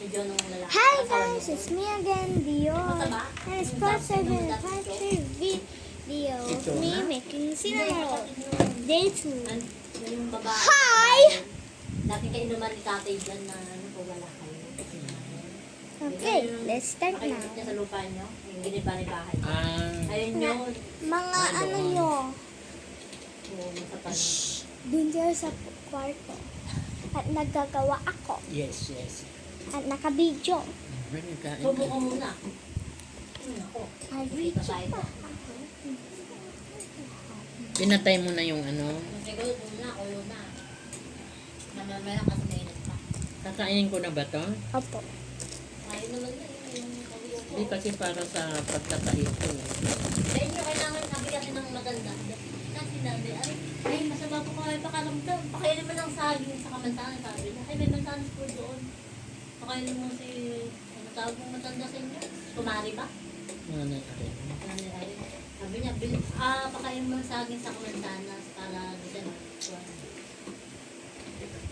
Medyo nung lalaki. Hi Asawa guys, niyo. it's me again, Dio. Mataba? And it's part 7 factory video of me making cinnamon roll. Day 2. Yung babae. Hi! Dati kainuman ni tatay dyan na ano po wala kayo. Okay, let's start Pakikot now. niya sa lupa niyo. Yung giniba ni bahay. Ah, Ayun yun. Mga ano nyo, Oo, masapal. dun dyan sa kwarto. At naggagawa ako. yes, yes. At nakabidyo. Nagkain Subo ka. ko muna. Ako. Ay, Dito video tayo. pa. Pinatay mo na yung ano. Siguro muna, ako yun na. Namamaya kasi mainit pa. Kakainin ko na ba to? Opo. Ayun naman na yung kawiyo ko. Hindi kasi para sa pagkakait ko. Sa inyo kailangan sabi kasi ng maganda. Kasi sinabi, ay masama po kayo pakaramdam. Pakain naman ng saging sa kamantahan. Sabi na, ay may mantahan po doon. Pakain naman si, ano tawag mong matanda sa inyo? Kumari ba? Mga nakain. Kumari ay. Sabi niya, pakain mo ng saging sa kamantahan para dito na.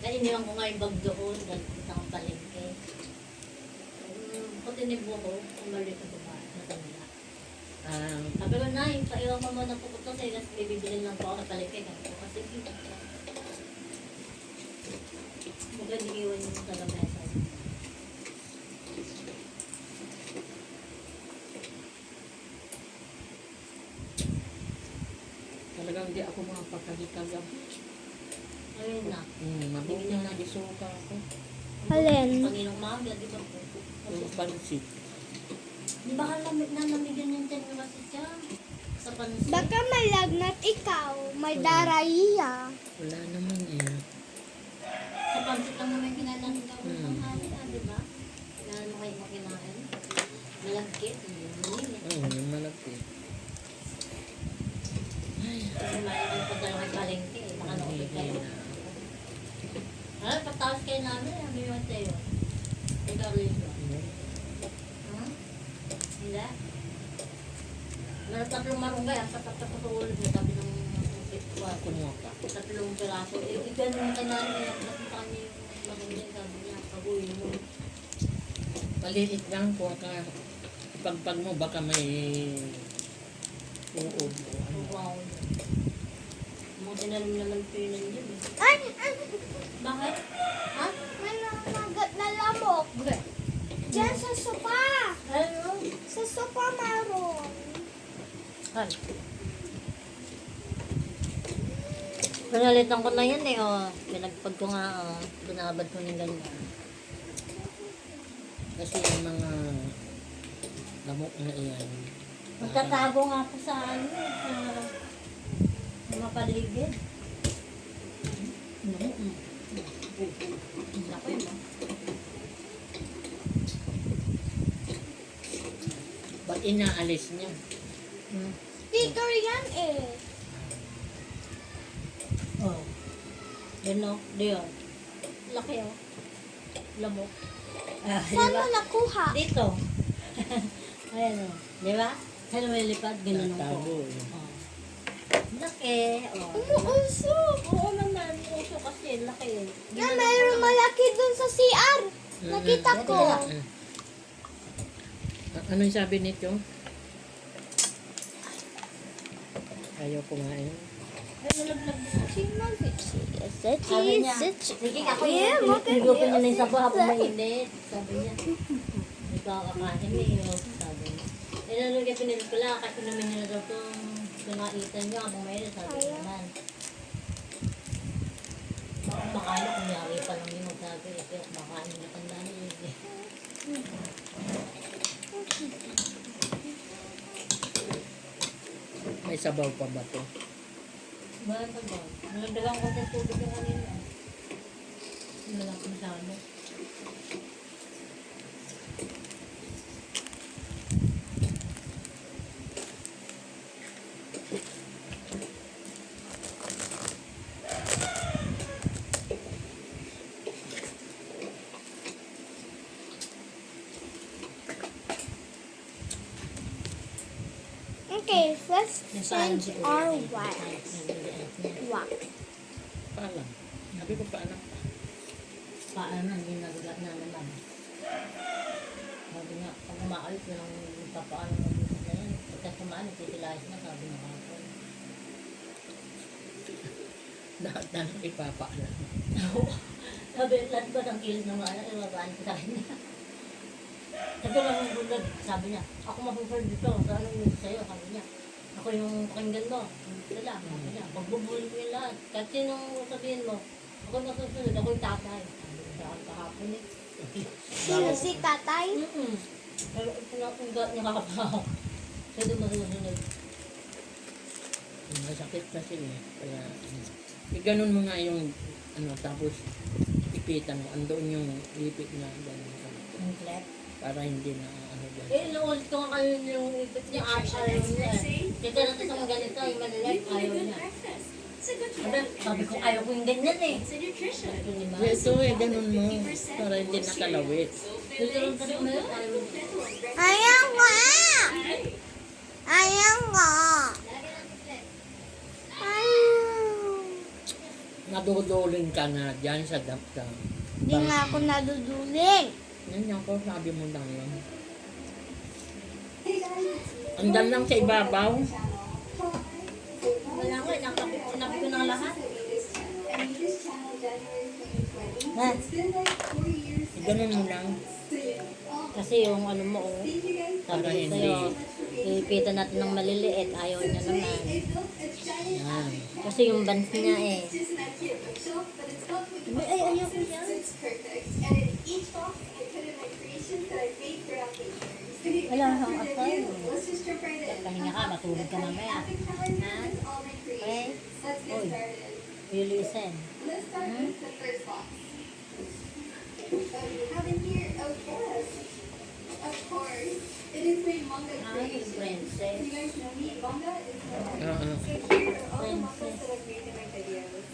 Kaya iniwan ko nga yung bag doon. Dahil punta kong palengke. Pag tinibo ko, umalik ko ba? Matanda. Sabi ko na, paiwan mo muna po ito kasi bibili lang po ako sa palengke. Kasi huwag na iiwan yung taga-mesa. Talagang hindi ako makapagkagitagam. Ayun na. Mabuti na nagisuka ako. Alin? Panginong maga, di ba po? Yung pansit. Di ba nanamigan yung tiyan mo kasi siya? Sa pansit? Baka malagnat ikaw. May daraya. Wala naman eh. Sa pansit lang naman kinalang ikaw ng tanghali, di ba? Kailangan mo kayo makinain. Malagkit. Oo, yung malapit. Kasi malamang pa tayo kay palengke. Baka naubig kayo. Pagtawas kayo namin, ano yung tayo? Ikaw rin ba? Hindi? Meron tatlong marunggay, ang sapat sa ulo niya, sabi ng Kumuha ka. tatlong piraso. Igan yung kanyari niya, kasi sa kanya yung marunggay, sabi niya, paguhin mo. Maliit lang po ka. Pagpag mo baka may uod o ano. Wow. Mga tinalim naman po yun yun. Ay! Bakit? Ha? May namagat na lamok. Bakit? Diyan sa sopa. Ano? Sa sopa maroon. Ano? Pinalitan ko na yan eh, oh. Pinagpag ko nga, oh. Binabad ko ng ganyan. Kasi yung mga lamok na iyan. Magtatago nga ako sa ano, sa mga paligid. Ako yun, oh. Ba't inaalis niya? Sticker yan eh. Oh. Yan o, diyon. Laki o. Lamok. Saan mo nakuha? Dito. Ayan o. Di ba? Saan mo lipad? Ganun Natago ko. eh. Oh. Laki. Oh. Umuuso. Oo naman. Uso kasi. Laki eh. Na mayroong malaki dun sa CR. Nakita ko. Ano yung sabi nito? Ayaw kumain. Ay, nalaglag. Sabi niya, sige ako Yeah, yun. bakit Pinigupin niya na yung yun? sapo habang mainit. Sabi niya. Nagkakakain eh. Sabi niya. Eh, nalagyan pinilit ko lang. Kasi naman niya na daw itong pinaitan niya habang mainit. Sabi niya naman. Baka makala kung yari pa lang yung magsabi. Kaya makain na tanda niya. May sabaw pa ba to? Bahan pa ba? Nalagdagan ko ng tubig yung kanina. Nalang ko masyado. Okay, let's change our wax. Wax. Paalam. Sabi ko paalam pa. Paano hindi nagagat na naman. maalit na lang papaano mo dito na yan. Pagka kumaan, titilayas na, sabi ng kapon. Lahat na lang ipapaalam. Sabi, lahat ba ng kilos ng mga anak, ibabaan ko sa kanya. Sabi nga ng bulag, sabi niya, ako mapupunod dito, sa anong news sa'yo, sabi niya. Ako yung pakinggan mo, sila, sabi niya, pagbubuli ko yung lahat. Kahit sinong sabihin mo, ako yung masusunod, ako yung tatay. Sabi niya ako kahapon eh. Sino si tatay? Pero pinapunggat niya kakapahak. Siya doon masusunod. Masakit kasi eh. Kaya, ganun mo nga yung, tapos ipitan mo. Andoon yung ipit na gano'n. Yung clip. Para hindi na dyan. Eh, inuulit ko nga kayo yung ipit niya, ayaw niya. Kaya natin sa mga ganito, yung maliliit, ayaw niya. Sabi ko, ayaw ko yung ganyan eh. Sabi ko ni Ma. Ito eh, ganun mo. Para hindi nakalawit. Tuturuan ka rin ulit, ayaw niya. Ayaw nga! Ayaw nga! Ayaw! Naduduling ka na dyan sa dapta. Di nga ako naduduling. Yan yung ko, sabi mo lang yun. Andyan lang sa ibabaw. Wala ko, nakapit ko ng lahat. Ha? Ganun mo lang. Kasi yung ano mo, sabi Para ko hindi. sa'yo, ipitan natin ng maliliit, ayaw niya naman. Yan. Kasi yung bands niya eh. Ay, ayaw ko yan. Wala kang asal. Pahinga ka, matulog ka mamaya. Ha? Okay? Uy, you listen. Hmm? Ay, princess. Oo.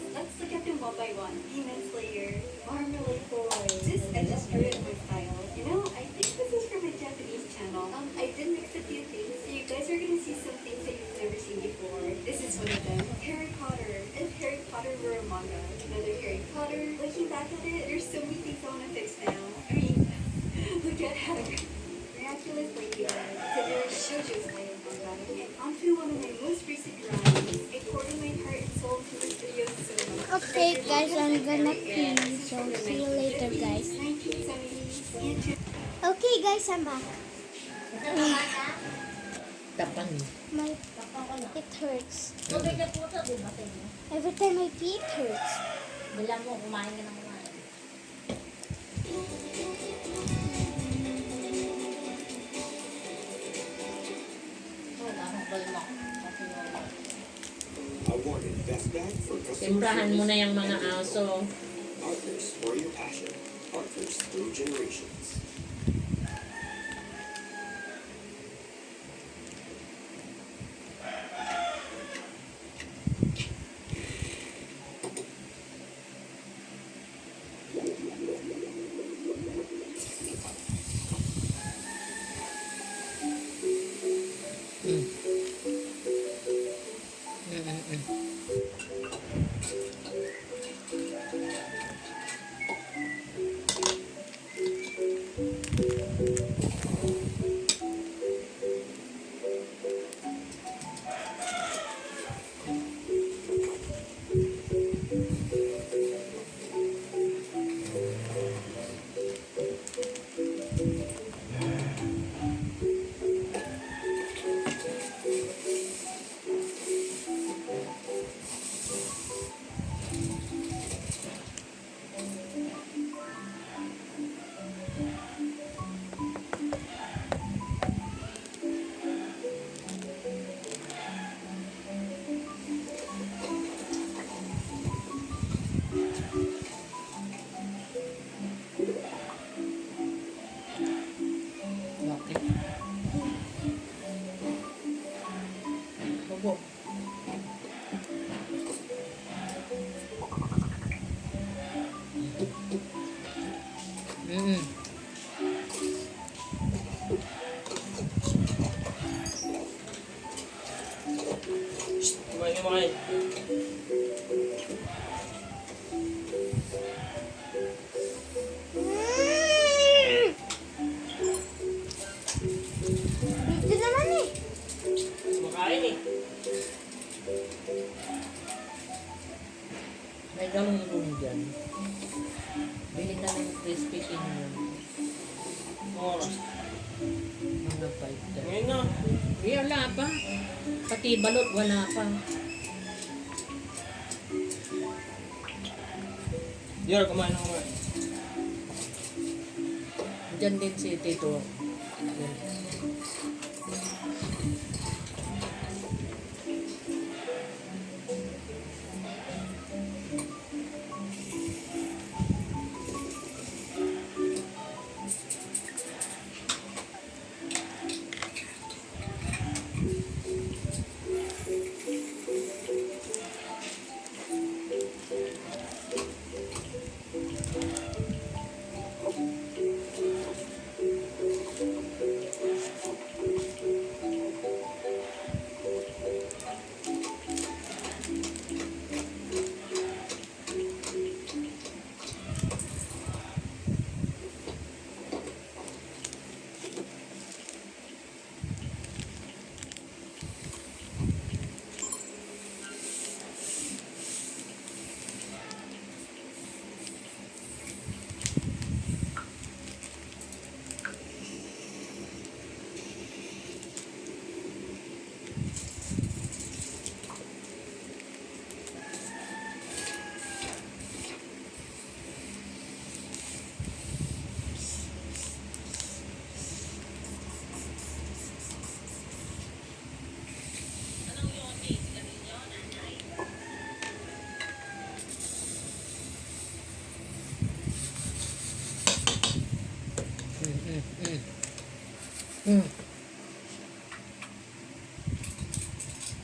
Let's look at them one by one. Demon Slayer, Marmalade Boy. This I just drew it with style. You know, I think this is from a Japanese channel. I did mix a few things, so you guys are gonna see some things that you've never seen before. This is one of them. Harry Potter. If Harry Potter were a manga, another Harry Potter. Looking back at it, there's so many things I wanna fix now. I mean, look at Hagrid. Miraculous Ladybug. Today's Shoujo's Slayer manga. And onto one of my most recent drawings. According my heart and soul to this video so much. Okay guys, I'm gonna pee. So see you later guys. 1970s and Okay guys, I'm back. Tapan. My it hurts. Tubig na po ito, di ba sa inyo? Every time my feet hurts. Bilang mo, kumain ka ng kumain. Wala akong kalma. Kasi A Warden Best Bag for customers. Simprahan mo na yung mga aso. Partners for your passion. Partners through generations. 5:30. Ngayon na. Wala pa. Pati balot, wala pa. Yor, kumain na kumain. Diyan din si Tito. Yan.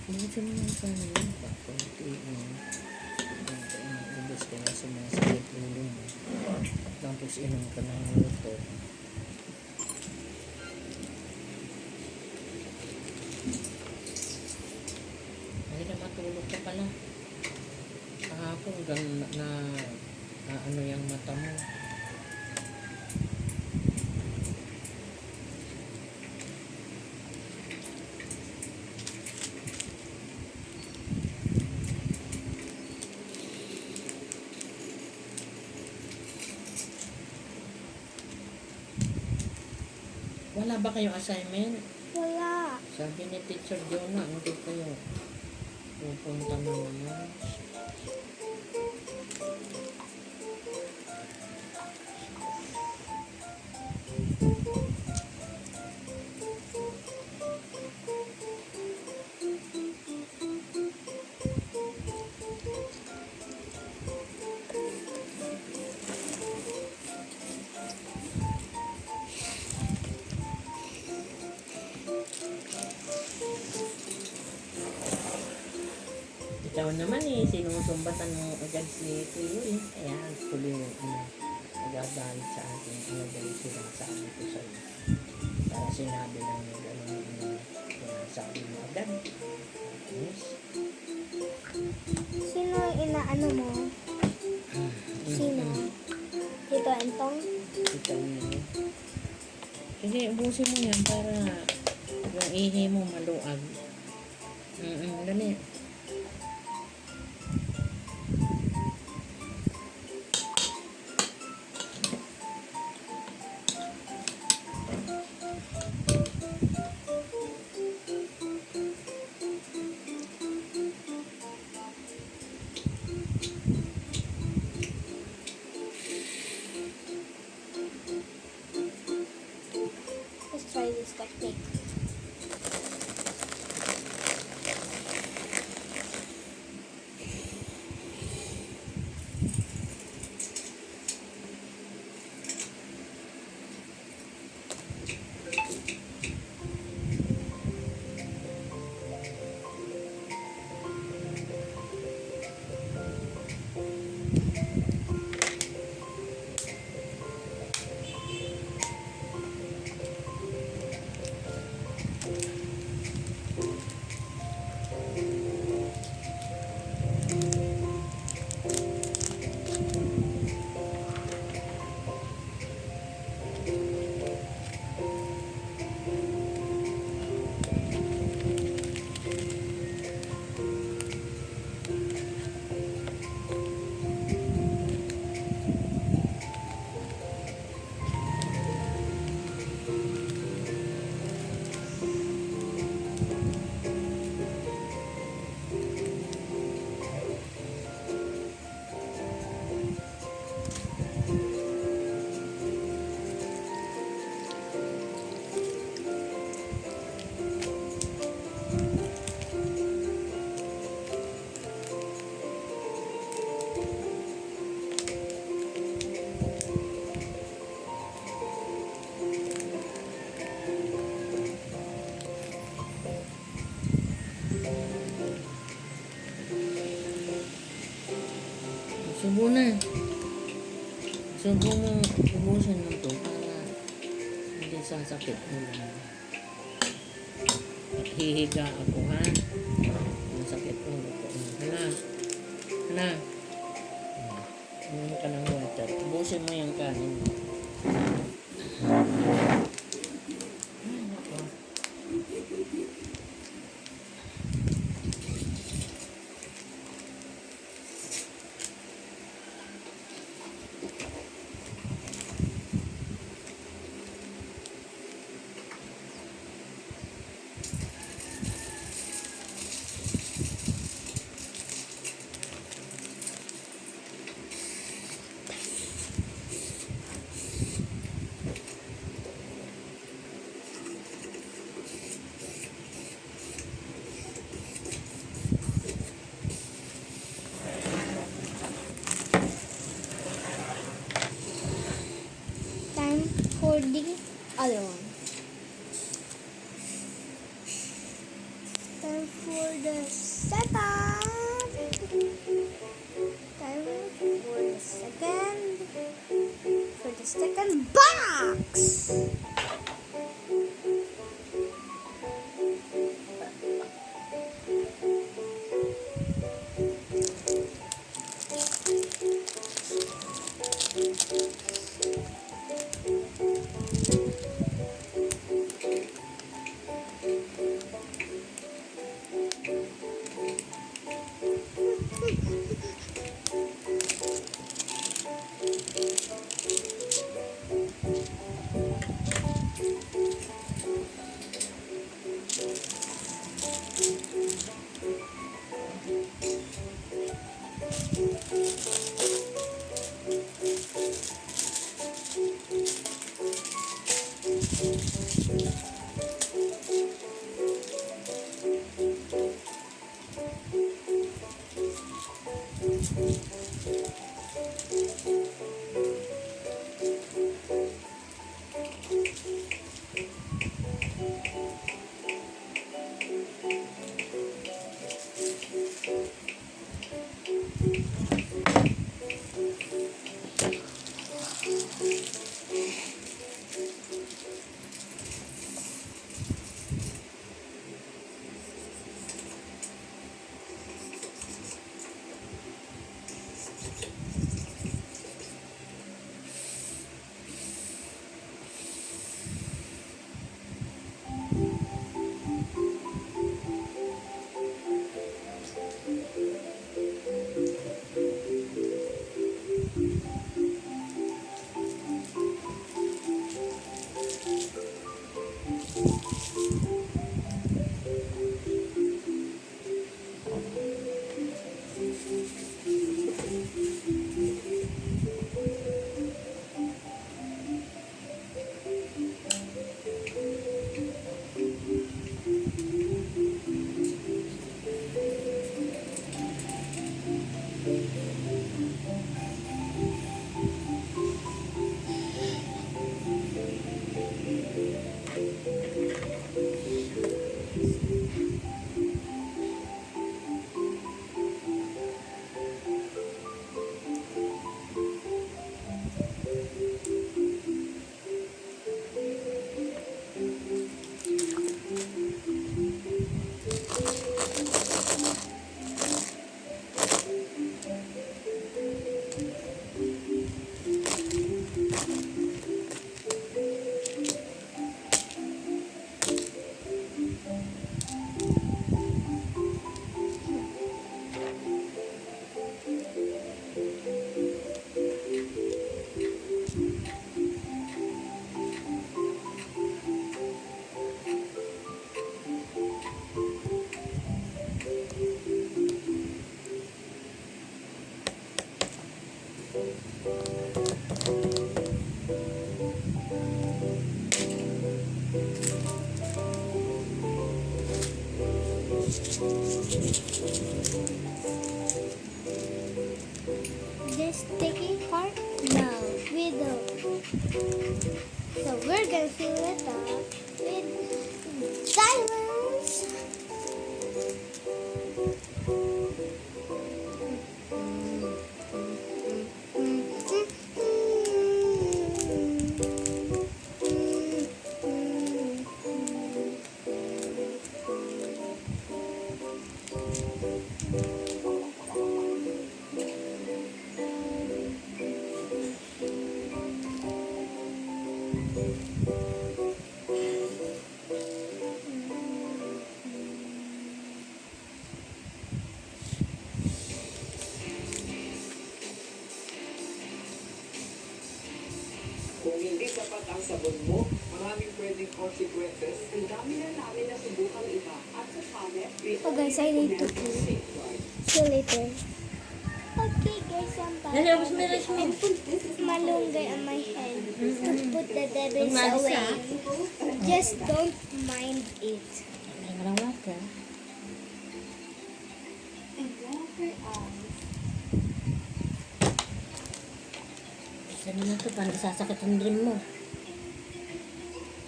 Medyo naman pa naman pa. Kunti yun. Ubus ka na sa mga sakit ulo mo. Tapos inom ka ng luto. Ay na matulog ka pala. Kahapon na ano yung mata mo. Wala ba kayong assignment? Wala. Sabi ni Teacher Jonah, hindi kayo pupunta na naman. Ikaw naman sinusumbatan mo agad si Kuya eh. Kaya tuloy nagagalit sa akin. Ano ba yung sinasabi ko sa'yo? Para sinabi lang yung gano'n sinasabi mo agad. Yes. Sino yung inaano mo? Sino? Tito Entong? Ikaw yun. Sige, ubusin mo yan para yung ihi mo maluag. Dali. Let's try this technique. Subo na. Subo mo, ubusin mo to para hindi sasakit mo lang. Hihiga ako, ha? Masakit mo ko. Hala. Hala. Uminom ka ng water. Ubusin mo yung kanin mo. Ay, nako. Time for the other one. Time for the second. Time for the second box. This sticky part? No, we don't. So we're gonna fill it up with diamonds. Kung hindi sapat ang sabon mo, maraming pwedeng consequences. Ang dami na namin nasubukang iba. At sa Summit, we Oh guys, I need to pee. safeguard. See you later. Okay guys, I'm back. Dali, ubus mo yung rice mo. Malunggay on my head to put the devils Umalis away. na. Just don't mind it. Ay, walang water. And water eyes. Sabi na ito, parang sasakit ang dream mo.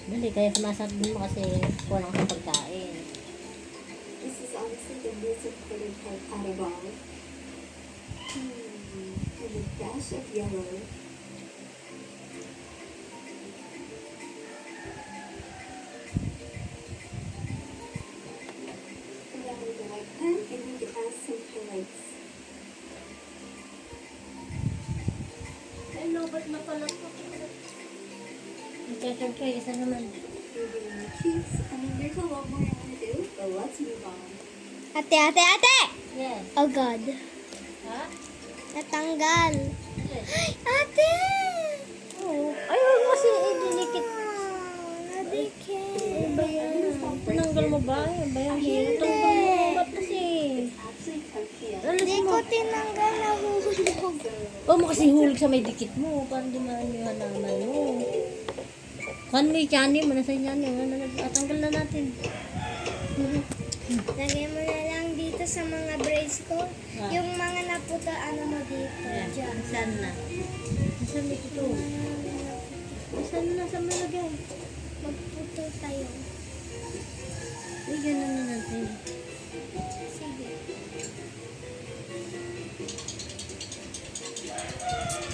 Dali, kaya sumasakit din mo kasi kulang kang pagkain. This is honestly the most important part out of all. And a dash of yellow. Around the white pen, and we can add some highlights. Ay, lobat na pala ito. Okay, isa naman. Moving my cheeks. I mean, there's a lot more I want to do, but let's move on. Ate, ate, ate! Yes. Oh God. Ha? Natanggal. Yes. Ate! Oo. Ay, huwag mo kasi idinikit. Nadikit. Ba yan? Tinanggal mo ba? Ay, ba yan? Tanggal mo. Ba't kasi? Actually, comfy. Alas Hindi mo. ko tinanggal, nahulog. Huwag mo kasi hulog sa may dikit mo. Parang di man yung halaman mo. Kan mo yung chani mo. Nasa chani mo. Tanggal na natin. Lagay mo na lang dito sa mga braids ko. Ah. Yung mga naputa, ano mo dito. Ayan. Diyan. Saan na? Saan na ito? Saan na sa malagay? Magputo tayo. Ay, ganun na natin. Sige.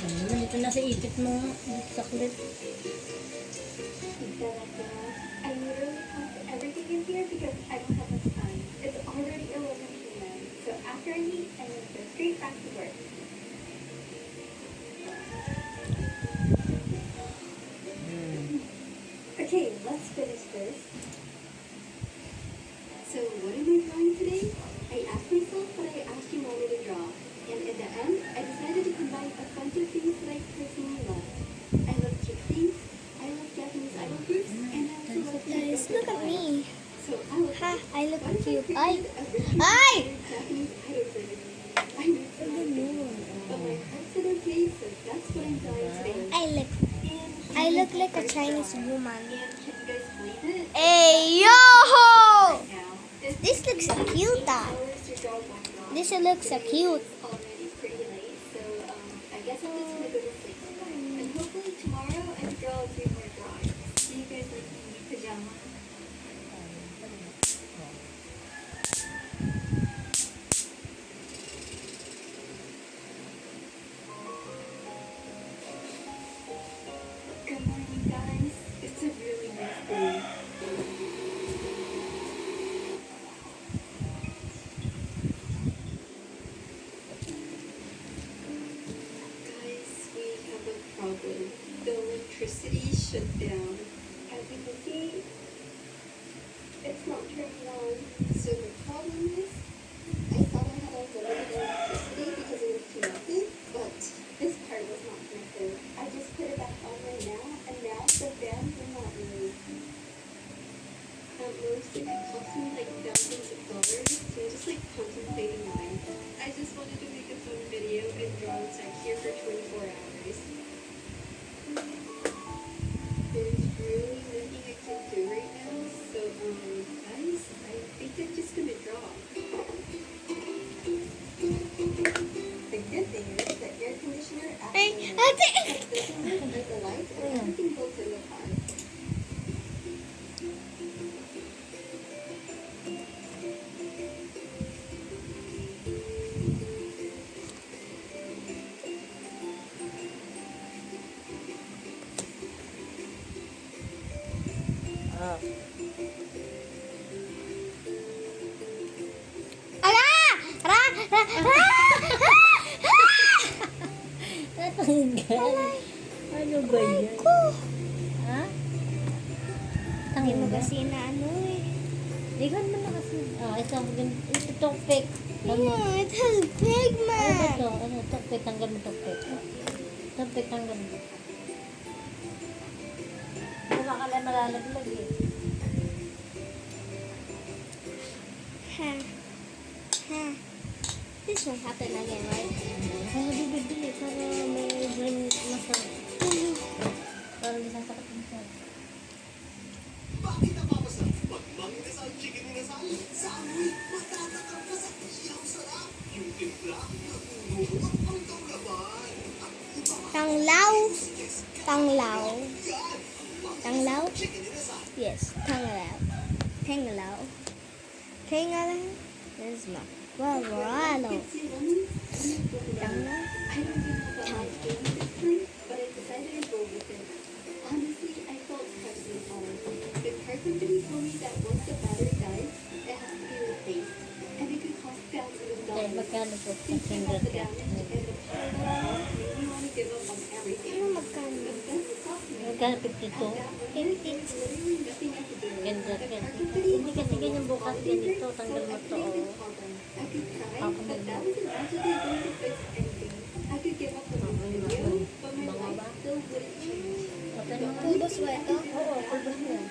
Ano, dito na sa ipit mo. Dito sa kulit. I literally packed everything in here because I don't have much time. It's already 11 p.m. So after I eat, I'm going to go straight back to work. Okay, let's finish this. So what am I drawing today? I asked myself what I actually wanted to draw. And in the end, I decided to combine a bunch of things that I personally love. I love gypsies, I love Japanese idol groups, and I also love Guys, look at me. So I was Ha, I look what if I cute. created Ay! a really Ay! weird Japanese idol group? I made some ideas, but my heart said okay, so that's what I'm drawing today. I look like a Chinese woman. And can you guys believe it? Hey, yo! Right now, This looks cute, ah. hours to draw background. This looks so cute. It's already pretty late, so I guess I'm just gonna go to sleep now. And hopefully tomorrow I can draw a few more drawings. See you guys later in my pajamas. Good morning, guys. It's a really nice day. Guys, we have a problem. The electricity shut down. As you can see, it's not turning on. So the problem is, I thought I had unlimited electricity because it was connected, but this part was not connected. I just put it back on right now, and now the fan will not move. At most, it could cost me like thousands of dollars, so I'm just like contemplating mine. I just wanted to make a fun video and draw inside here for 24 hours. There's really nothing I can do right now, so guys, I think I'm just gonna draw. The good thing is the air conditioner Hey, actually ate! doesn't look like the lights and everything built in the car. Ah. Ala! Ra! Ra! Ra! Natanggal. Ano ba yan? Ko! Hindi mo kasi na ano eh. Ligan mo na kasi. Ah, ito, ito toothpick. Ano? Yeah, it has Ano ba pigment. ito? Ano, toothpick, tanggal mo toothpick. Toothpick, tanggal mo. Wala ka lang malalaglag eh. Ha. Ha. This won't happen again, right? Kaya bibili para may dream masarap. Para hindi sasakit yung sa'yo. Bakit napapasarap magmang inasal chicken inasal? Sa amoy, matatakam ka sa iyaw sarap. Yung timpla, napuno ang panglaban. At iba Tanglaw. yes, Tanglaw. yan. Tanglaw? Chicken inasal. Yes, tanglaw. Tanglaw. Tanglaw. This is my Bravado. It's lemon. Tanglaw. I don't know about my game this time, but I decided to go with it. Honestly, I felt incredibly honored. The car company told me that once the battery dies, it has to be replaced, and it could cost thousands of Kaya dollars. magkano po? Thinking about the damage and the power made me want to give up on everything. Ano magkano? But then it stopped me. Magkano At 52? that moment, there was literally nothing I could do. Ganda, The ganda. car company Hindi kasi ganyan bukas ganito. so Tanggal mo I to. couldn't even Oh. call them. I could cry, Ako but mo that yun. wasn't magically going to fix anything. I could give up on the video, but my Mga life ba? still wouldn't change. Open mo nga. Pulbos ba ito? Oo, pulbos mo yan.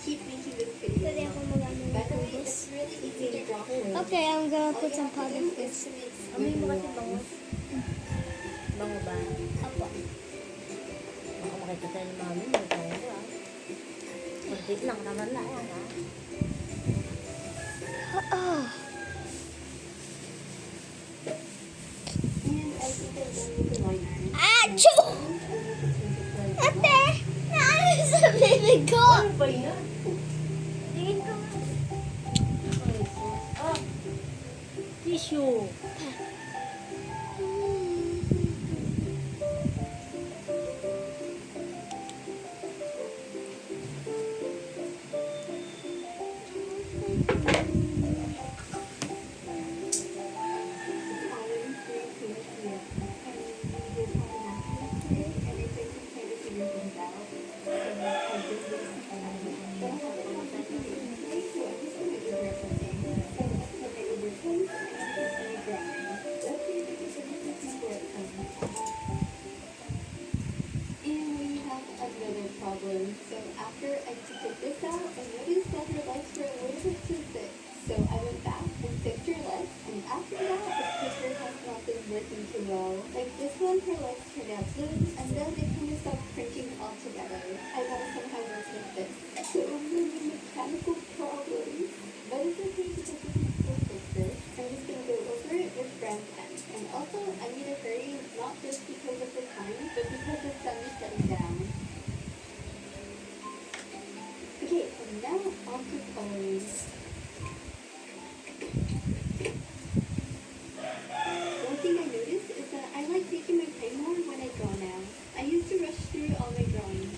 Keep making this video. Pwede ako mag-ano ng By the way, pulbos. it's really easy to drop in. Okay, I'm gonna put some powder first. Amoy mo kasi bango. Bango ba? Apo. Baka makita tayo ni mami mo. Bango ba? Kunti lang naman na yan ha. Oh. And I think I'm done with the line. Achoo! Ate! Naano sa bibig ko? Ano ba yan? Tingin ko nga. Ay, sus. Ah! Tissue. And we have another problem. So after I took this out, I noticed that her legs were a little bit too thick. So I went back and fixed her legs, and after that, the picture has not been working too well. Like this one, her legs turned out good, and then they kind of stopped crunching altogether. I gotta somehow work with this. So many mechanical problems. But it's okay because we can still fix this. I'm just gonna go over it with brown pen. And also, I need to hurry, not just because of the time, but because the sun is setting down. Okay, and now on to coloring. One thing I noticed is that I like taking my time more when I draw now. I used to rush through all my drawings.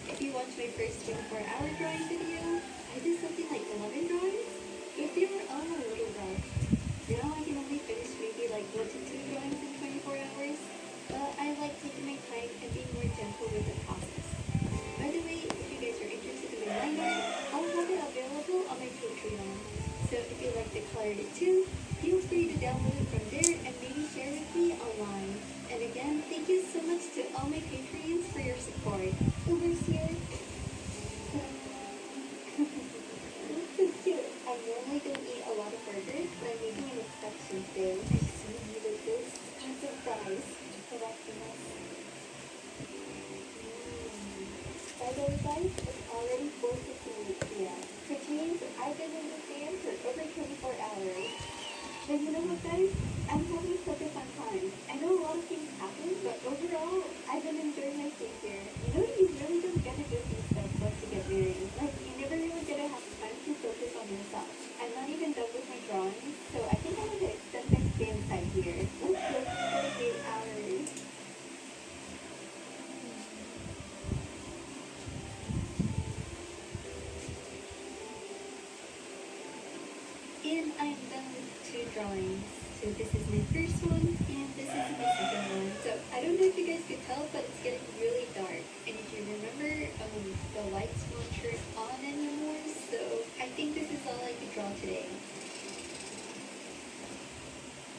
If you watch my first 24-hour drawing video, I did something like 11 drawings, but they were all a little rough. Now I can only finish maybe like 1 to 2 drawings in 24 hours, but I like taking my time and being more gentle with the process. By the way, if you guys are interested in my line art, I'll have it available on my Patreon. So if you like the color it too, feel free to download it from there and maybe share with me online. And again, thank you so much to all my Patreons for your support. Over's here. That's so cute. I normally don't eat a lot of burgers, but I'm making an exception today. I just really needed this. And some fries. So that's nice. By the way, guys, it's already 4:58 p.m., which means I've been in this band for over 24 hours. And you know what, guys? I'm having such a fun time. I know a lot of things happen, but overall, I've been enjoying my stay here. You know, you really don't get to do these stuff once you get married. Like, you never really get to have time to focus on yourself. I'm not even done with my drawing, so I think I'm going to extend my stay inside here. Let's go for 8 hours. And I'm done with 2 drawings. So this is my first one, and this is my second one. So I don't know if you guys could tell, but it's getting really dark. And if you remember, the lights won't turn on anymore, so I think this is all I could draw today.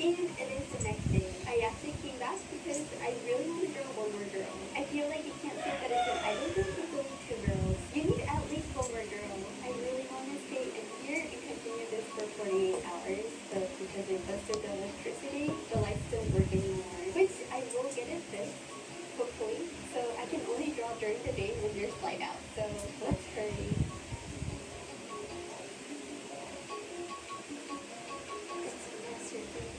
And it is the next day. I actually came back because I really want to draw one more girl. I feel like you can't say that it's an idol group with only two girls. You need at least one more girl. I really want to stay in here and continue this for 48 hours, but because I busted the electricity, the lights don't work anymore. Which I will get it fixed, hopefully. So I can only draw during the day when there's light out. So let's hurry. It's a masterpiece.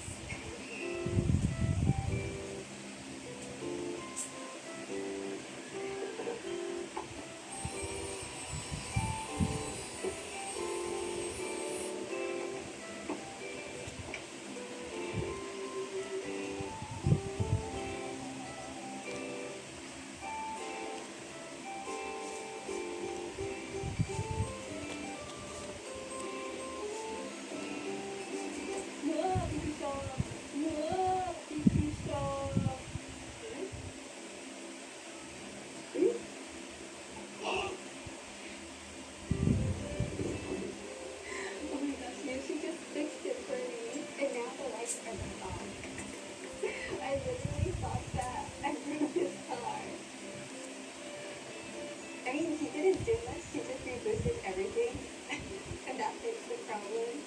Oh my gosh, no, she just fixed it for me. And now the lights are back on. I literally thought that I broke this car. I mean, he didn't do much, he just reboosted everything. And that fixed the problem.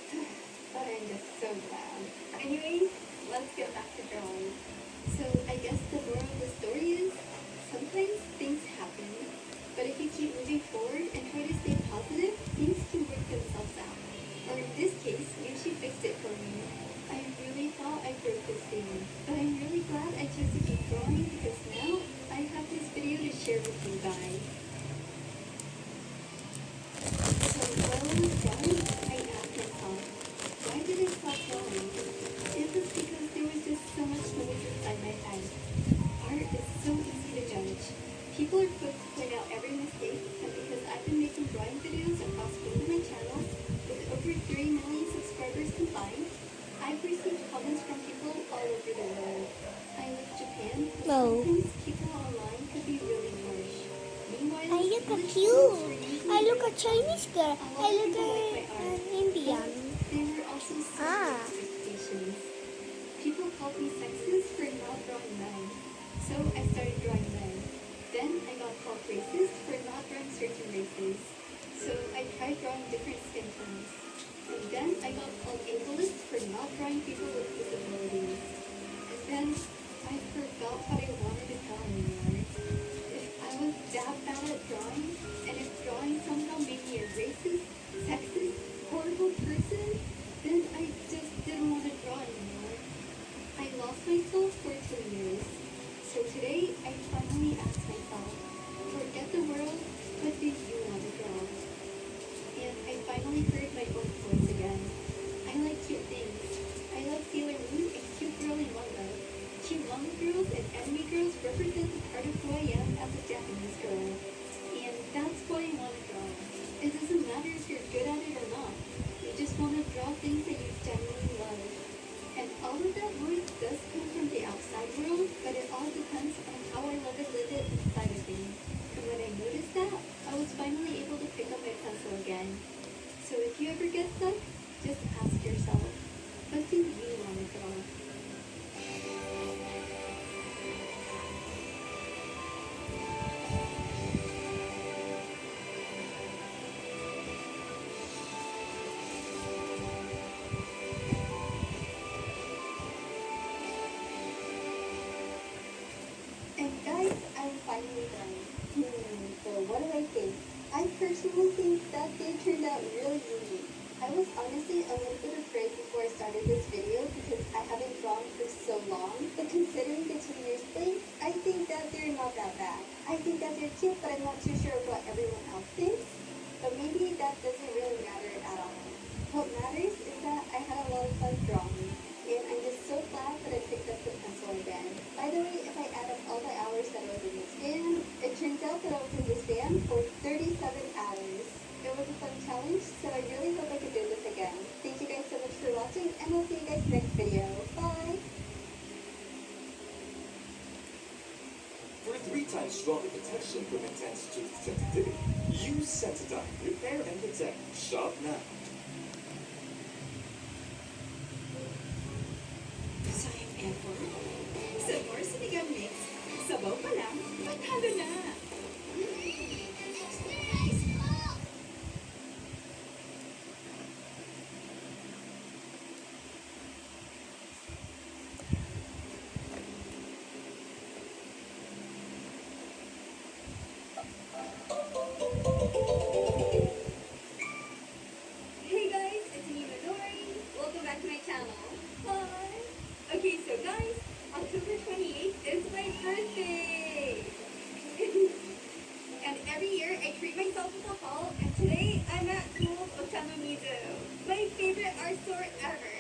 But I'm just so glad. Anyways, let's get back to drawing. So I guess the moral of the story is sometimes things happen. But if you keep moving forward and try to stay positive, things can work themselves out. Or in this case, Yushi fixed it for me. I really thought I broke this thing, but I'm really glad I chose to keep drawing because now I have this video to share with you guys. So while I was drawing, I asked myself, why did I stop drawing? It was because there was just so much noise inside my head. Art is so easy to judge. People are quick to point out every mistake, and because I've been making drawing videos across both of my channels, with over 3 million subscribers combined, I've received comments from people all over the world. I love Japan, but No. sometimes people online could be really harsh. Meanwhile, I look at English you. videos were usually I look good. at Chinese girl. A lot I of look people like my at art. an Indian. There were also so many Ah. expectations. People called me sexist for not drawing men, so I started drawing men. Then I got called racist for not drawing certain races, so I tried drawing different skin tones. And then I got called ableist for not drawing people with disabilities. And then I forgot what I wanted to draw anymore. If I was that bad at drawing, and if drawing somehow made me a racist, sexist, horrible person, then I just didn't want to draw anymore. I lost myself for 2 years. So today, I finally asked myself, forget the world, what do you want to draw? And I finally heard my own voice again. I like cute things. I like Sailor Moon and cute girl in manga. Cute manga girls and anime girls represent the part of who I am as a Japanese girl. And that's what I want to draw. It doesn't matter if you're good at it or not. You just want to draw things that you genuinely love. And all of that noise does come from the outside world, but it all depends on how I let it live it inside of me. And when I noticed that, I was finally able to pick up my pencil again. So if you ever get stuck, just ask yourself, what do you want to draw? And guys, I'm finally done. So what do I think? I personally think that day turned out really unique. I was honestly a little bit afraid before I started this video because I haven't drawn for so long. But considering the 2 years thing, I think that they're not that bad. I think that they're cute, but I'm not too sure what everyone else thinks. But maybe that doesn't really matter at all. What matters is that I had a lot of fun drawing. And I'm just so glad that I picked up the pencil again. By the way, if I add up all the hours that I was in this band, it turns out that I was in this band for 37 hours. It was a fun challenge, so I really hope I could do this again. Thank you guys so much for watching, and I'll see you guys next video. Bye! For a 3 times stronger protection from intense tooth sensitivity, Shop now. Sayang effort. Sa more sinigang mix, sabaw pa lang, panalo na. Extra rice po! Hey guys, it's me Midori. Welcome back to my channel. Hi. Okay, so guys, October 28th is my birthday. And every year I treat myself with a haul, and today I'm at Tools Otamamizu, my favorite art store ever.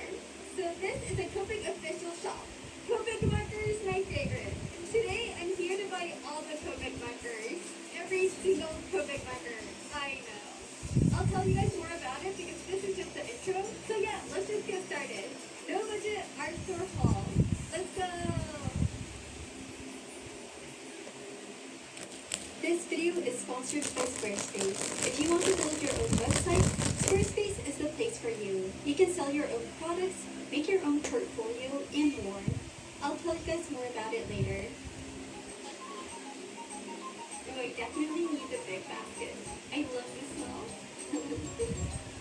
So this is a Copic official shop. Copic markers, my favorite. Today I'm here to buy all the Copic markers. Every single Copic marker. I know. I'll tell you guys more about it because this is just the intro. So yeah, let's just get started. No budget art store haul. Let's go! This video is sponsored by Squarespace. If you want to build your own website, Squarespace is the place for you. You can sell your own products, make your own portfolio, and more. I'll tell you guys more about it later. Oh, I definitely need the big basket. I love the smell.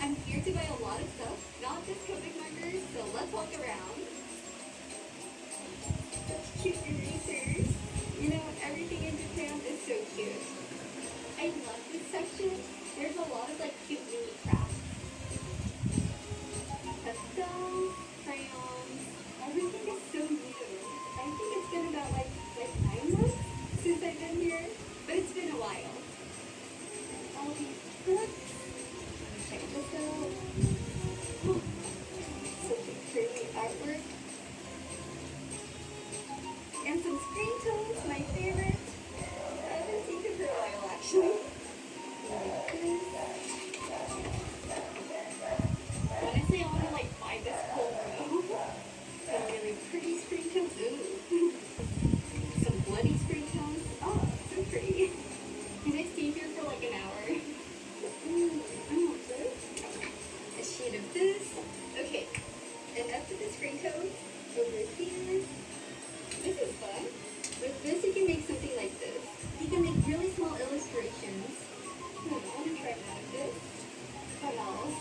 I'm here to buy a lot of stuff, not just Copic markers, so let's walk around. Such cute erasers. You know, everything in Japan is so cute. I love this section. There's a lot of like cute mini crafts. Pastels, crayons, everything is so new. I think it's been about like 9 months since I've been here, but it's been a while. All these books. Check this out. Oh, such a pretty artwork. And some screen tones, my favorite. I haven't seen it for a while actually. Like this. Honestly, I want to like buy this whole row. Some really pretty screen tones. Ooh. Some bloody screen tones. Oh, so pretty. And I stayed here for like an hour. Ooh, I want this. A sheet of this. Okay. And up to the screen tones. Over here. This is fun. With this, you can make something like this. You can make really small illustrations. I want to try one of this. What else?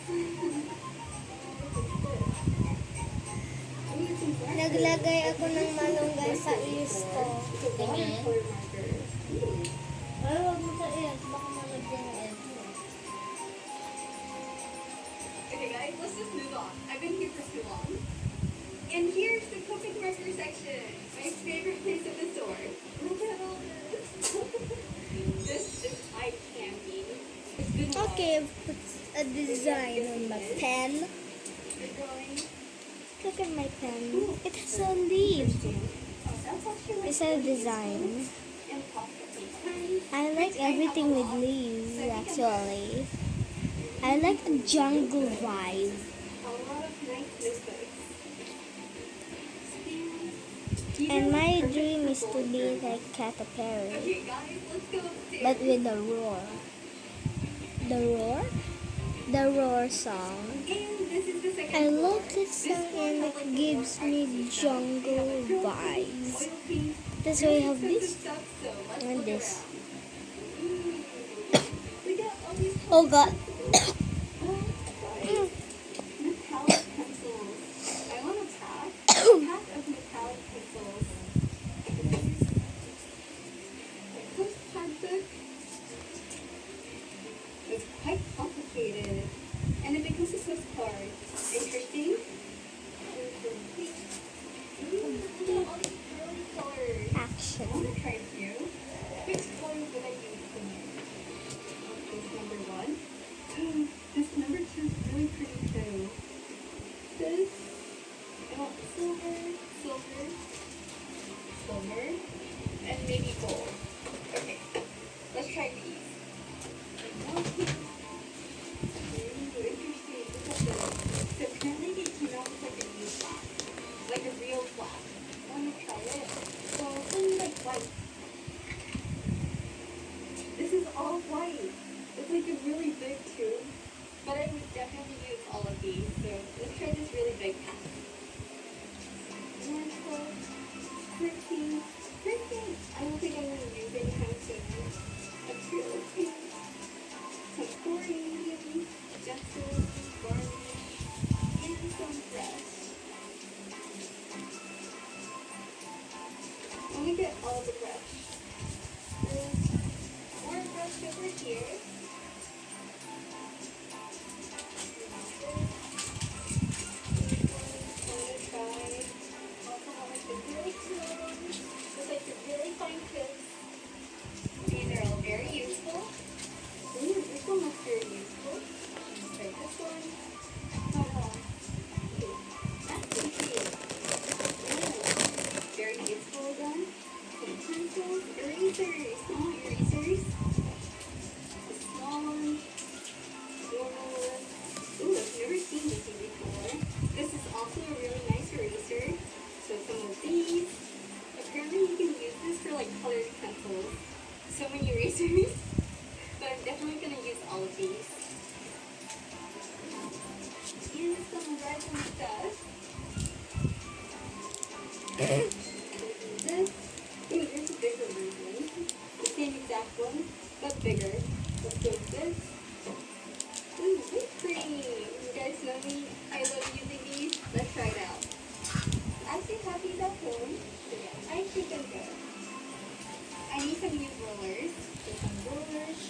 Naglagay ako ng malunggay sa is ko. Ganyan. Color markers. Ay, huwag mo sa S. Baka malagyan ng S. Okay guys, let's just move on. I've been here for too long. And here's the Copic marker section. My favorite place in the store. Look at all this. This is eye candy. It's been a while. Okay, put a design on my pen. The drawing. Look at my pen. It has a leaf. Oh, that's actually like It's a design. and pocket paper. I like everything with leaves, actually. I like a jungle vibe. A lot of nice notebooks. These And are my perfect dream for is to bullet be journals. like Katy Perry, Okay guys, let's go upstairs. but with a roar. The roar? The roar song. And this is the second I floor. love this song and it gives me jungle vibes. Oil paint. That's why I have Really this expensive stuff, so let's and look this. around. We got all these Oh god. metallic pencils. I want a pack of metallic pencils. A postcard book. It's quite complicated. And it becomes a postcard. Interesting. Ooh, look at all these girly colors. I Action. want to try a few. Which color would I use for me? This number 1. This number 2 is really pretty too. This, I want silver, silver, silver, and maybe gold. Okay, let's try these. This. Ooh, here's a bigger version. The same exact one, but bigger. Let's go with this. Ooh, whipped cream. You guys know me. I love using these. Let's try it out. I actually have these at home. So yeah, I think I'm good. I need some new rollers. Get some rollers.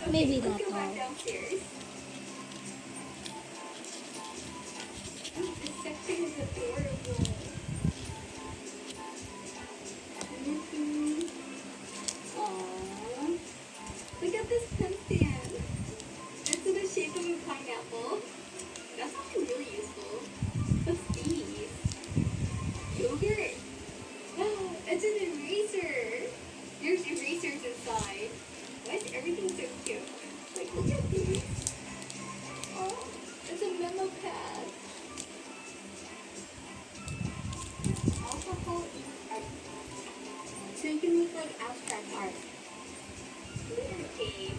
Okay, Maybe let's not go back all. downstairs. Ooh, this section is adorable. Aww. Look at this pen stand. It's in the shape of a pineapple. That's actually really useful. What's these? Yogurt. It's an eraser. There's erasers inside. Why is everything so cute? Like, look at these. Oh, it's a memo pad. Alcohol ink. So you can make like abstract art. Glitter cake.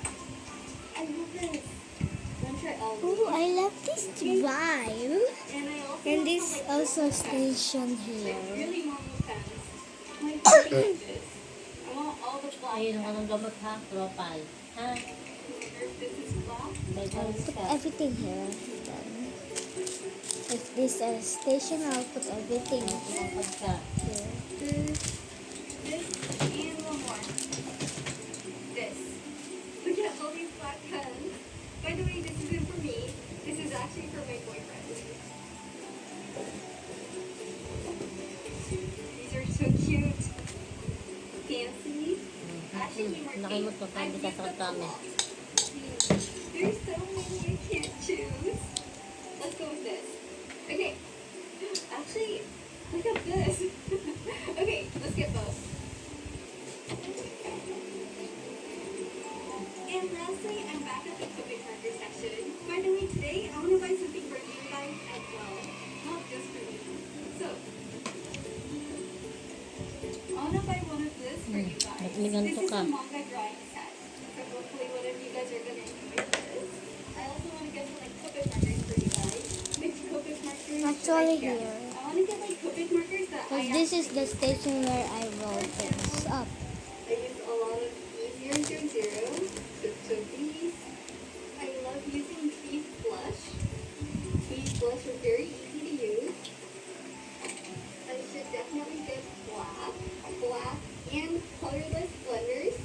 I love this. Want to try all of Oh, these? I love this vibe. And I also And want this some, like, also normal pens. station Like here. really normal pens. My favorite is this. I want all the black Ayun pens. ang gamot ha, tropal. Ha? If this is black, May I'll galis put ka. everything here. Then, if this is a station, I'll put everything Kapag ka. here. this, and one more. This. Look at all these black pens. By the way, this isn't for me. This is actually for my boyfriend. These are so cute. Fancy. Actually, more Nakimot mo pa, hindi ka sa kami. There's so many I can't choose. Let's go with this. Okay. Actually, look at this. Okay, let's get both. And lastly, I'm back at the Copic marker section. By the way, today I want to buy something for you guys as well. Not just for me. So, I want to buy one of this for you guys. Ba't may This ganito is ka? a manga drawing set. So hopefully one of you guys are going to enjoy this. I also want to get some like Copic markers for you guys. Which Copic markers should I Actually, get? here. I want to get like Copic markers that I Because this is the station where I wrote things up. I use a lot of E000, so these, I love using these blush. These blush are very easy to use. I should definitely get black and colorless blenders.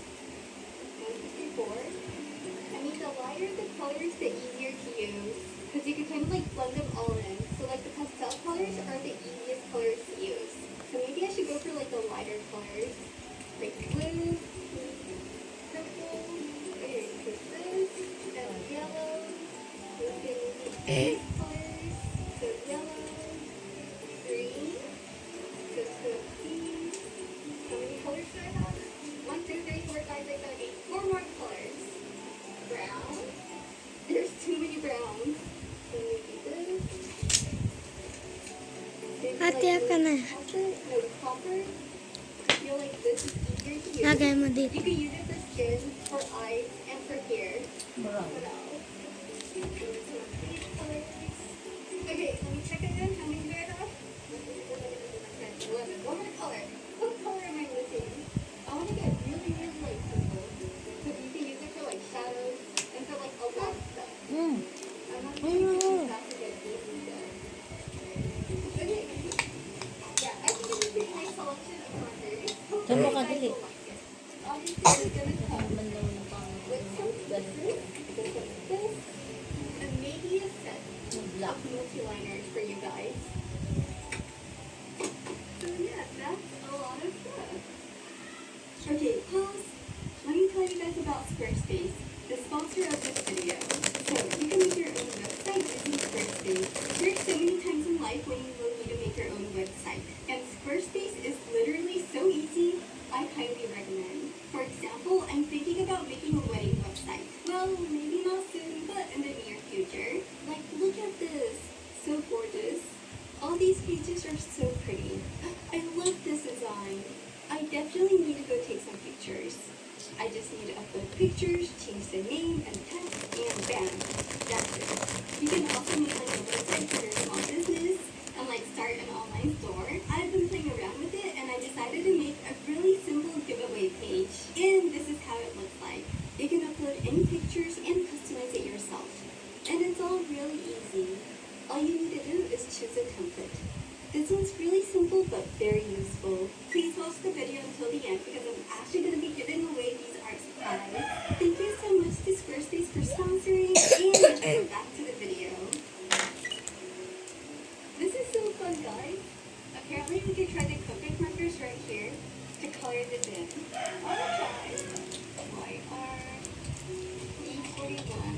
154. I mean, the lighter the colors, the easier to use. Because you can kind of like blend them all in. So like the pastel colors are the easiest colors to use. So maybe I should go for like the lighter colors. Like blue, purple, okay, so this, and yellow. We can use these colors. So yellow, green, so these. How many colors do I have? 1, 2, 3, 4, 5, 6, 7, 8. 4 more colors. Brown. There's too many browns. So maybe this. Maybe Ate, ka na. copper. No, copper. I feel like this is easier to use. Lagay mo You dito. can use it for skin, for eyes, and for hair. Brown. What else? These colors. Okay, let me check again. How many do I have? 11. One more color. What color am I missing? I want to get really, really like purple. Because you can use it for like shadows and for like a lot of stuff. Hmm. I'm not sure if that's a good idea. Okay. Yeah, I think this is a nice selection of markers. Saan mo ka Hopefully dili? you guys will like it. Obviously, it's gonna come Manlaw ng pang with some stickers, just like this, and maybe a set black. of multi-liners for you guys. So yeah, that's a lot of stuff. Okay, pause. Let me tell you guys about Squarespace, the sponsor of this video. So you can make your own website using Squarespace. There's so many times in life when you will need to make your own website, and Squarespace is literally so easy. I highly recommend. For example, I'm thinking about making a wedding website. Well, maybe choose a template. This one's really simple but very useful. Please watch the video until the end because I'm actually going to be giving away these art supplies. Thank you so much to Squarespace for sponsoring, and let's go back to the video. This is so fun, guys. Apparently we could try the Copic markers right here to color this in. I'll try YR E41.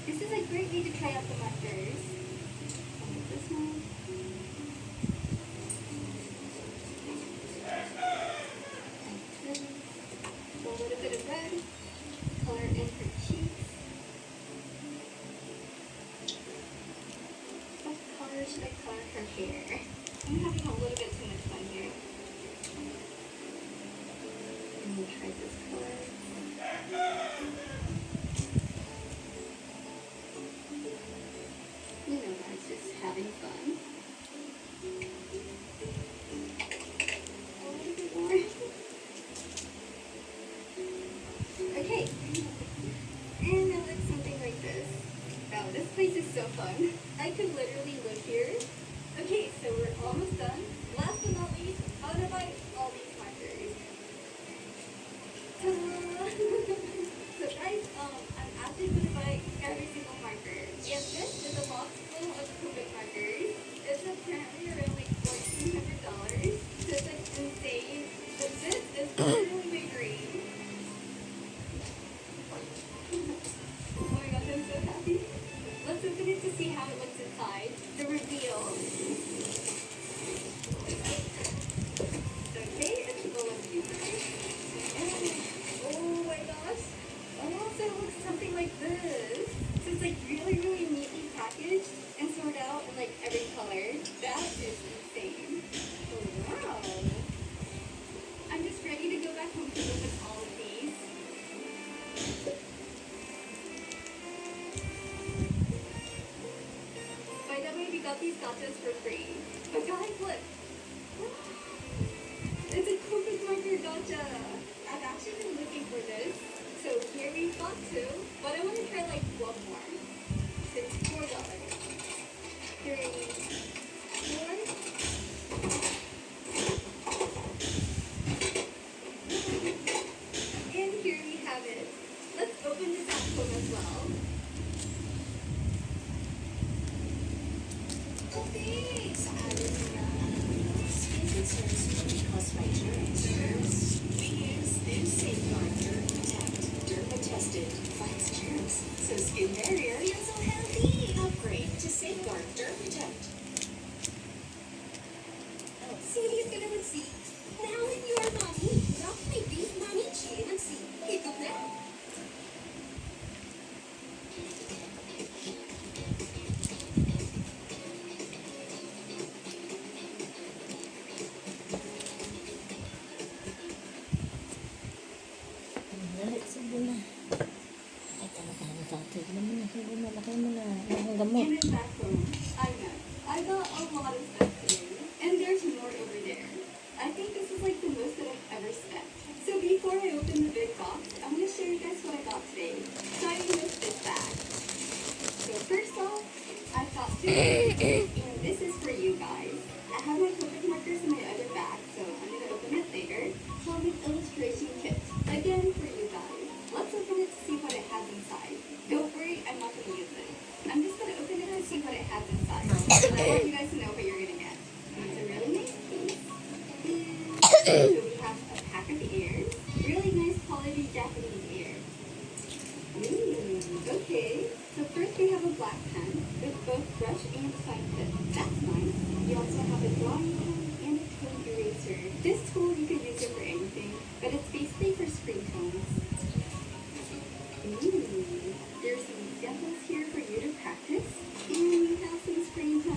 This is a great way to try out the markers. This one. A little bit of red. Color in her cheeks. What color should I color her hair? I'm having a little bit too much fun here. I'm gonna try this color. You know, guys, just having fun. A little bit more. Okay. And it looks something like this. Wow, this place is so fun. I could literally live here. Okay, so we're almost done. Last but not least, how to buy all these markers. Ta-da! So guys, I'm actually going to buy every single marker. Yes, this is a box full of Copic markers. It's apparently around like $1,400. So it's like insane. But this is literally my dream. Oh my gosh, I'm so happy. Let's open it to see how it looks inside. The reveal. Okay, it's full of these. Oh my gosh. Oh, so it looks something like this. So it's like really, really neatly packaged and sorted out in like every color. That is insane. Oh, wow. I'm just ready to go back home to open all of these. By the way, we got these gotchas for free. But guys, look. It's a Copic marker gotcha. I've actually been looking for this. So here we've got two, but I want to try like one more. So it's $4. 3, 4. And here we have it. Let's open this at home as well. Thanks. Skin concerns may be caused by germs. We use new Safeguard Derm Protect. Derma-tested, fights germs, so skin barrier feels so healthy. Upgrade to Safeguard Derm Protect. Sili's gonna receive. Now in your money, not my beef money, chin and see. Hiccup now. Dali, subo na. Ay, talaga na tatay. Naman na, subo na. Lakay mo na. Ang gamot. And it's back home. I know. I got a lot of stuff today. And there's more over there. I think this is like the most that I've ever spent. So before I open the big box, I'm going to show you guys what I got today. Starting with this bag. So first off, I got two. And this is for you guys. I have my Copic markers in my other bag, so I'm going to open it later. Comic illustration kit. Again, for you guys. Let's open it to see what it has inside. Don't worry, I'm not going to use it. I'm just going to open it to see what it has inside. And I want you guys to know what you're going to get. It's a really nice case. And so we have a pack of ears. Really nice quality Japanese ears. Okay. So first we have a black pen with both brush and fine tip. That's nice. You also have a drawing pen and a tone eraser. This tool, you could use it for anything, but it's basically for screen tones. There's some examples here for you to practice. And we have some screen tones.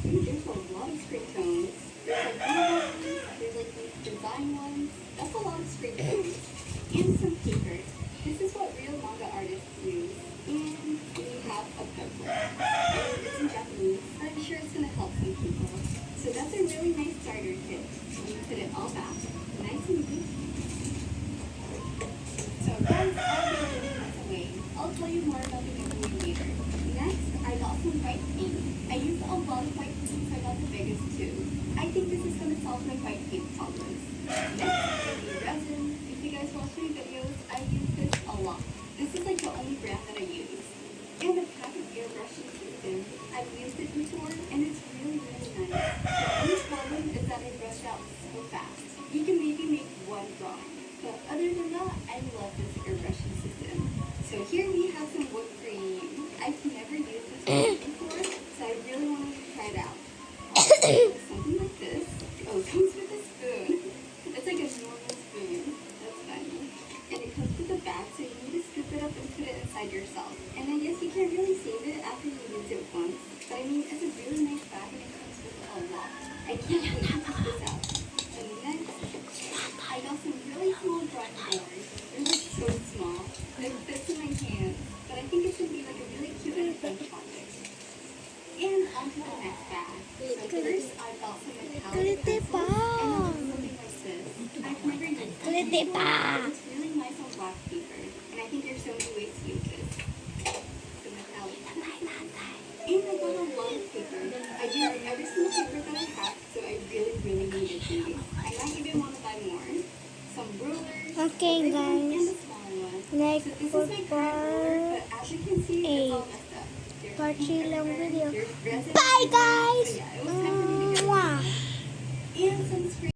There's a lot of screen tones. There's like blue ones, there's like these design ones. That's a lot of screen tones. And some paper. This is what real manga artists use. And we have a pencil. And it's in Japanese, but I'm sure it's going to help some people. So that's a really nice starter kit. You put it all back, nice and neat. solves my white paint problems. Next, I need resin. If you guys watch my videos, I use this a lot. This is like the only brand that I use. And the packet airbrushing system, I've used it before, and it's really, really nice. The only problem is that I brush out so fast. You can maybe make one drawing. But other than that, I love this airbrushing system. So here we have some whipped cream. I've never used this one before, so I really want to try it out. Something like this. Oh, it comes with a spoon. It's like a normal spoon. That's funny. And it comes with a bag, so you need to scoop it up and put it inside yourself. And I guess you can't really save it after you use it once. But I mean, it's a really nice bag and it comes with a lot. I can't wait to test this out. And next, I got some really small drawing boards. They're like so small. It fits in my hand. But I think it should be like a really cute and fun project. And onto the next bag. So first, I got some metallic pencils. And it looks something like this. I've never used this before, but it's really nice on black paper. And I think there's so many ways to use this. The metallic pencil. And I got a lot of paper. I used every single paper that I have, so I really, really needed these. I might even want to buy more. Some rulers, Okay, the big one, and guys. the smaller one. Like So this for is my current ruler, but as you can see, it's all messed up. There's part pink 3 lang everywhere, video. there's resin Bye, everywhere. guys. So yeah, it was time for me to get rid of Mwah. it. And some spray